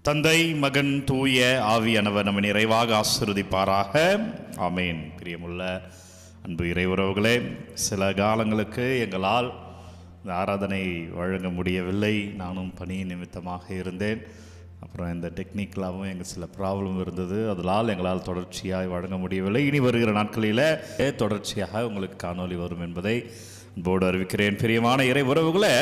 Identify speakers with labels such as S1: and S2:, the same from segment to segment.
S1: தந்தை, மகன், தூய ஆவியானவர் நம்மை நிறைவாக ஆசீர்வதிப்பாராக. ஆமேன். பிரியமுள்ள அன்பு இறையுறவுகளே, சில காலங்களுக்கு எங்களால் இந்த ஆராதனை வழங்க முடியவில்லை. நானும் பணி நிமித்தமாக இருந்தேன். அப்புறம் இந்த டெக்னிக்கலாகவும் எங்கள் சில ப்ராப்ளம் இருந்தது. அதனால் எங்களால் தொடர்ச்சியாக வழங்க முடியவில்லை. இனி வருகிற நாட்களில் தொடர்ச்சியாக உங்களுக்கு காணொலி வரும் என்பதை அன்போடு அறிவிக்கிறேன். பிரியமான இறை உறவுகளை,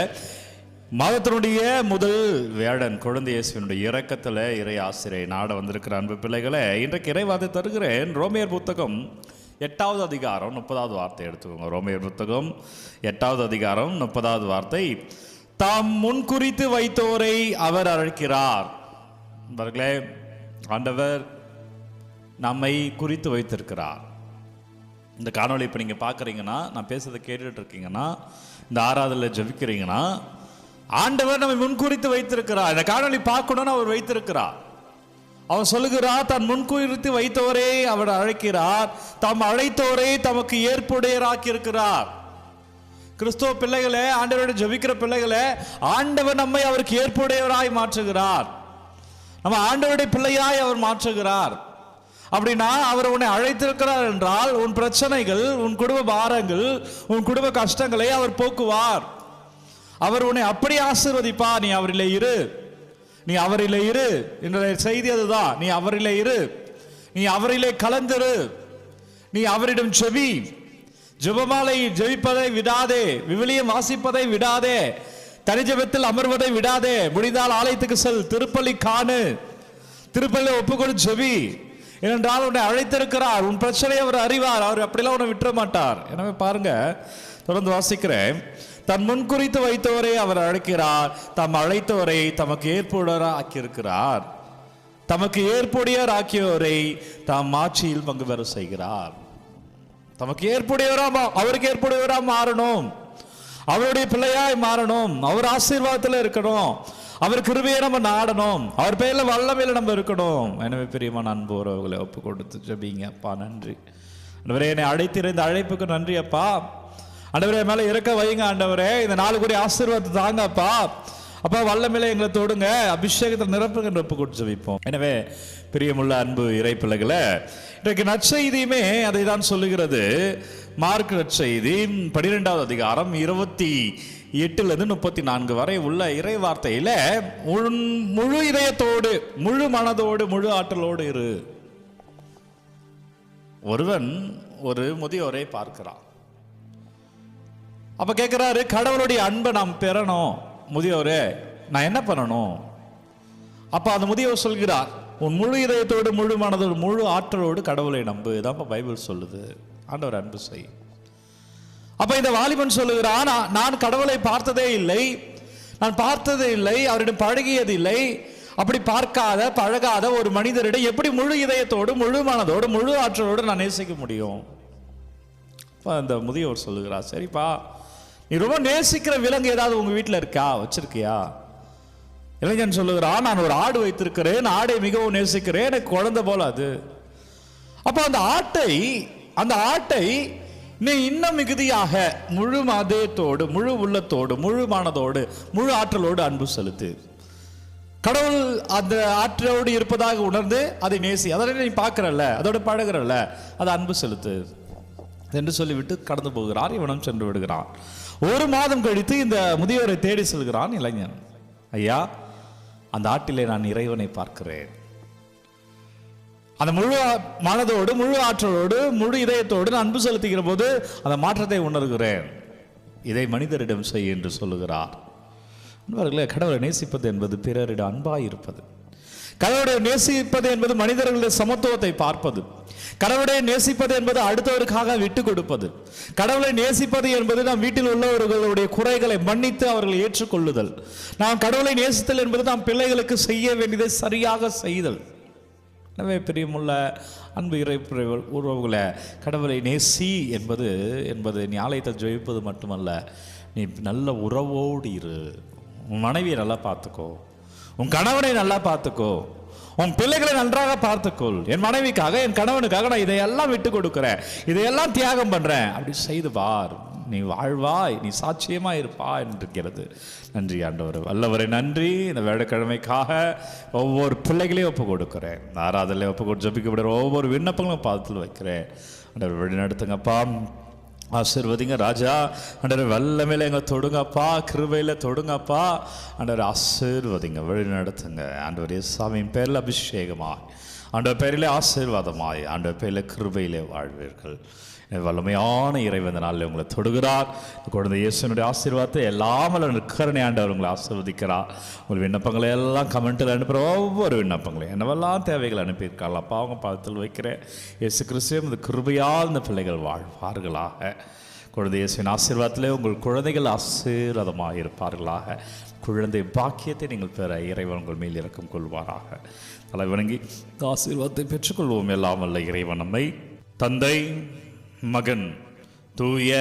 S1: மாதத்தினுடைய முதல் வேடன் குழந்தை இயேசுவினுடைய இரக்கத்தில் இறை ஆசிரியை நாட வந்திருக்கிற அன்பு பிள்ளைகளை, இன்றைக்கு இறைவாதை தருகிறேன். ரோமையர் புத்தகம் 8வது அதிகாரம் 30வது வார்த்தை எடுத்துக்கோங்க. ரோமையர் புத்தகம் 8வது அதிகாரம் 30வது வார்த்தை. தாம் முன்குறித்து வைத்தோரை அவர் அழைக்கிறார். நண்பர்களே, ஆண்டவர் நம்மை குறித்து வைத்திருக்கிறார். இந்த காணொலி இப்போ நீங்கள் பார்க்குறீங்கன்னா, நான் பேசுறதை கேட்டுட்டு இருக்கீங்கன்னா, இந்த ஆராதனையில் ஜெபிக்கிறீங்கன்னா, ஆண்டவர் நம்மை முன்குறித்து வைத்திருக்கிறார். இந்த காணொலி பார்க்கணும்னு அவர் வைத்திருக்கிறார். அவர் சொல்லுகிறார், தன் முன்குறித்து வைத்தோரே அவர் அழைக்கிறார், தாம் அழைத்தோரை தமக்கு ஏற்புடையராக்கி இருக்கிறார். கிறிஸ்துவ பிள்ளைகளே, ஆண்டவருடைய ஜெபிக்கிற பிள்ளைகளே, ஆண்டவர் நம்மை அவருக்கு ஏற்புடையவராய் மாற்றுகிறார். நம்ம ஆண்டவருடைய பிள்ளையாய் அவர் மாற்றுகிறார். அப்படின்னா அவர் உன்னை அழைத்திருக்கிறார் என்றால், உன் பிரச்சனைகள், உன் குடும்ப பாரங்கள், உன் குடும்ப கஷ்டங்களை அவர் போக்குவார். அவர் உன்னை அப்படி ஆசீர்வதிப்பார். நீ அவரிலே இரு, நீ அவரிலே இரு. என்னுடைய செய்தி அதுதான். நீ அவரிலே இரு, நீ அவரிலே கலந்திரு, நீ அவரிடம் ஜெபி. ஜெபமாலை ஜெபிப்பதை விடாதே, விவிலியம் வாசிப்பதை விடாதே, தனிஜெபத்தில் அமர்வதை விடாதே. முடிந்தால் ஆலயத்துக்கு செல், திருப்பலி காணு, திருப்பலியில் ஒப்புக்கொடு, ஜெபி. ஏனென்றால் உன்னை அழைத்திருக்கிறார். உன் பிரச்சனையை அவர் அறிவார். அவர் அப்படிலாம் உன்னை விட்டுற மாட்டார். எனவே பாருங்க, தொடர்ந்து வாசிக்கிறேன். தன் முன்குறித்து வைத்தவரை அவர் அழைக்கிறார், தாம் அழைத்தவரை தமக்கு ஏற்புடையர் ஆக்கியிருக்கிறார். தமக்கு ஏற்புடையர் ஆக்கியோரை தாம் ஆட்சியில் பங்கு பெற செய்கிறார். தமக்கு ஏற்புடையவரா, அவருக்கு ஏற்புடையவரா மாறணும், அவருடைய பிள்ளையாய் மாறணும், அவர் ஆசீர்வாதத்தில் இருக்கணும், அவர் கிருபையை நம்ம நாடணும், அவர் பெயர்ல வல்லமையில நம்ம இருக்கணும். எனவே பிரியமான அன்பு உறவுகளை ஒப்பு கொடுத்து ஜெபிங்க. அப்பா நன்றி ஆண்டவரே, என்னை அழைத்திருந்த அழைப்புக்கு நன்றி அப்பா. ஆண்டவரே, மேலே இறக்க வைங்க ஆண்டவரே. இந்த நாளுக்குரிய ஆசீர்வாதத்தை தாங்க அப்பா. அப்பா வல்லமையில எங்களை தொடுங்க, அபிஷேகத்தை நிரப்புங்க, ஒப்பு கொடுத்து ஜெபிப்போம். எனவே பிரியமுள்ள அன்பு இறை பிள்ளைகளை, இன்றைக்கு நற்செய்தியுமே அதை தான் சொல்லுகிறது. மார்க் நற்செய்தி 12வது அதிகாரம் 28லிருந்து 34 வரை உள்ள இறை வார்த்தையில, முழு இதயத்தோடு, முழு மனதோடு, முழு ஆற்றலோடு இரு. ஒருவன் ஒரு முதியோரை பார்க்கிறான். அப்ப கேட்கிறாரு, கடவுளுடைய அன்பை நாம் பெறணும், முதியோரே நான் என்ன பண்ணணும்? அப்ப அந்த முதியோர் சொல்கிறார், உன் முழு இதயத்தோடு, முழு மனதோடு, முழு ஆற்றலோடு கடவுளை நம்பு. இதான் பைபிள் சொல்லுது. ஆண்டவர் அன்பு செய். அப்ப இந்த வாலிபன் சொல்லுகிறான், நான் கடவுளை பார்த்ததே இல்லை, நான் பார்த்ததே இல்லை, அவரிடம் பழகியது இல்லை. அப்படி பார்க்காத பழகாத ஒரு மனிதரிடம் எப்படி முழு இதயத்தோடு, முழு மனதோடு, முழு ஆற்றலோடு நான் நேசிக்க முடியும்? அந்த முதியோர் சொல்லுகிறார், சரிப்பா, நீ ரொம்ப நேசிக்கிற விலங்கு ஏதாவது உங்க வீட்டில் இருக்கா, வச்சிருக்கியா? இளைஞன் சொல்லுகிறான், நான் ஒரு ஆடு வைத்திருக்கிறேன், ஆடை மிகவும் நேசிக்கிறேன், எனக்கு குழந்தை போல அது. அப்ப அந்த ஆட்டை நீ இன்னும் மிகுதியாக முழு மதத்தோடு, முழு உள்ளத்தோடு, முழு மனதோடு, முழு ஆற்றலோடு அன்பு செலுத்து. கடவுள் அந்த ஆற்றலோடு இருப்பதாக உணர்ந்து அதை நேசி. அதோட நீ பார்க்கிறல்ல, அதோட பழகிறல்ல, அதை அன்பு செலுத்து என்று சொல்லிவிட்டு கடந்து போகிறார். இவனும் சென்று விடுகிறான். 1 மாதம் கழித்து இந்த முதியோரை தேடி செல்கிறான் இளைஞன். ஐயா, அந்த ஆட்டிலே நான் இறைவனை பார்க்கிறேன். அந்த முழு மனதோடு, முழு ஆற்றலோடு, முழு இதயத்தோடு நான் அன்பு செலுத்துகிற போது அந்த மாற்றத்தை உணர்கிறேன். இதை மனிதரிடம் செய் என்று சொல்லுகிறார். நண்பர்களே, கடவுளை நேசிப்பது என்பது பிறரிடம் அன்பாய் இருப்பது. கடவுளை நேசிப்பது என்பது மனிதர்களுடைய சமத்துவத்தை பார்ப்பது. கடவுளை நேசிப்பது என்பது அடுத்தவருக்காக விட்டு கொடுப்பது. கடவுளை நேசிப்பது என்பது நாம் வீட்டில் உள்ளவர்களுடைய குறைகளை மன்னித்து அவர்களை ஏற்றுக்கொள்ளுதல். நாம் கடவுளை நேசித்தல் என்பது நாம் பிள்ளைகளுக்கு செய்ய வேண்டியதை சரியாக செய்தல். எனவே பிரியமுள்ள அன்பு இறை உறவுகளை, கடவுளை நேசி என்பது நீ ஆலயத்தை ஜெயிப்பது மட்டுமல்ல, நீ நல்ல உறவோடு இரு. உன் மனைவியை நல்லா பார்த்துக்கோ, உன் கணவனை நல்லா பார்த்துக்கோ, உன் பிள்ளைகளை நன்றாக பார்த்துக்கொள். என் மனைவிக்காக, என் கணவனுக்காக நான் இதையெல்லாம் விட்டு கொடுக்கிறேன், இதையெல்லாம் தியாகம் பண்றேன், அப்படி செய்து பார். நீ வாழ்வாய், நீ சாட்சியமாக இருப்பா என்றிருக்கிறது. நன்றி ஆண்டவர், வல்லவரை நன்றி. இந்த வேலைக்கிழமைக்காக ஒவ்வொரு பிள்ளைகளையும் ஒப்பு கொடுக்குறேன். ஆராதனையில் ஒப்பு கொடுத்து ஜபிக்கப்படுற ஒவ்வொரு விண்ணப்பங்களும் பாதத்தில் வைக்கிறேன். ஆண்டவர் வழி நடத்துங்கப்பா, ஆசீர்வதிங்க ராஜா. ஆண்டவர் வல்லமையில் எங்களை தொடுங்கப்பா, கிருபையில் தொடுங்கப்பா. ஆண்டவர் ஆசீர்வதிங்க, வழி நடத்துங்க. ஆண்டவர் இயேசுவின் பேரில் அபிஷேகமாய், ஆண்டவர் பேரிலே ஆசீர்வாதமாய், ஆண்டவர் பேரில் கிருபையிலே வாழ்வீர்கள். வல்லமையான இறைவன் நாளில் உங்களை தொடுகிறார். குழந்தை இயேசுனுடைய ஆசீர்வாதத்தை எல்லாமல் நிற்கரணை ஆண்டவர் உங்களை ஆசீர்வதிக்கிறார். உங்கள் விண்ணப்பங்களை எல்லாம் கமெண்ட்டில் அனுப்புகிற ஒவ்வொரு விண்ணப்பங்களையும் என்னவெல்லாம் தேவைகள் அனுப்பியிருக்காங்களா அப்பா, அவங்க பாதத்தில் வைக்கிறேன். இயேசு கிறிஸ்துவின் இந்த கிருபையால் இந்த பிள்ளைகள் வாழ்வார்களாக. குழந்தை இயேசுவின் ஆசீர்வாதத்திலே உங்கள் குழந்தைகள் ஆசீர்வாதமாக இருப்பார்களாக. குழந்தை பாக்கியத்தை நீங்கள் பெற இறைவன் உங்கள் மேல் இறக்கம் கொள்வாராக. தலை வணங்கி ஆசீர்வாதத்தை பெற்றுக்கொள்வோம். எல்லாம் வல்ல இறைவன் நம்மை தந்தை, மகன், தூய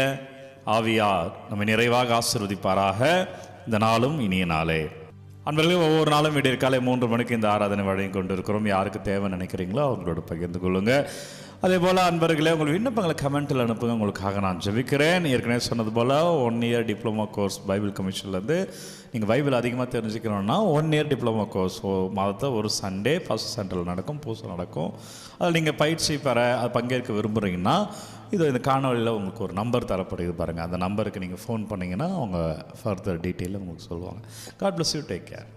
S1: ஆவியார் நம்மை நிறைவாக ஆசீர்வதிப்பாராக. இந்த நாளும் இனிய நாளே. அன்பர்களே, ஒவ்வொரு நாளும் விடியற்காலை 3 மணிக்கு இந்த ஆராதனை வழங்கி கொண்டிருக்கிறோம். யாருக்கு தேவை நினைக்கிறீங்களோ அவங்களோட பகிர்ந்து கொள்ளுங்கள். அதே போல் அன்பர்களே, உங்கள் விண்ணப்பங்களை கமெண்ட்டில் அனுப்புங்க. உங்களுக்காக நான் ஜெபிக்கிறேன். ஏற்கனவே சொன்னது போல் 1 இயர் டிப்ளமோ கோர்ஸ் பைபிள் கமிஷன்லேருந்து நீங்கள் பைபிள் அதிகமாக தெரிஞ்சுக்கணுன்னா 1 இயர் டிப்ளமோ கோர்ஸ் மாதத்தில் ஒரு சண்டே ஃபர்ஸ்ட் சென்டரில் நடக்கும், பூசை நடக்கும். அதில் நீங்கள் பயிற்சி பெற பங்கேற்க விரும்புகிறீங்கன்னா இந்த காணொலியில் உங்களுக்கு ஒரு நம்பர் தரப்படுது பாருங்கள். அந்த நம்பருக்கு நீங்கள் ஃபோன் பண்ணிங்கன்னா அவங்க ஃபர்தர் டீட்டெயிலில் உங்களுக்கு சொல்லுவாங்க. God bless you, take care.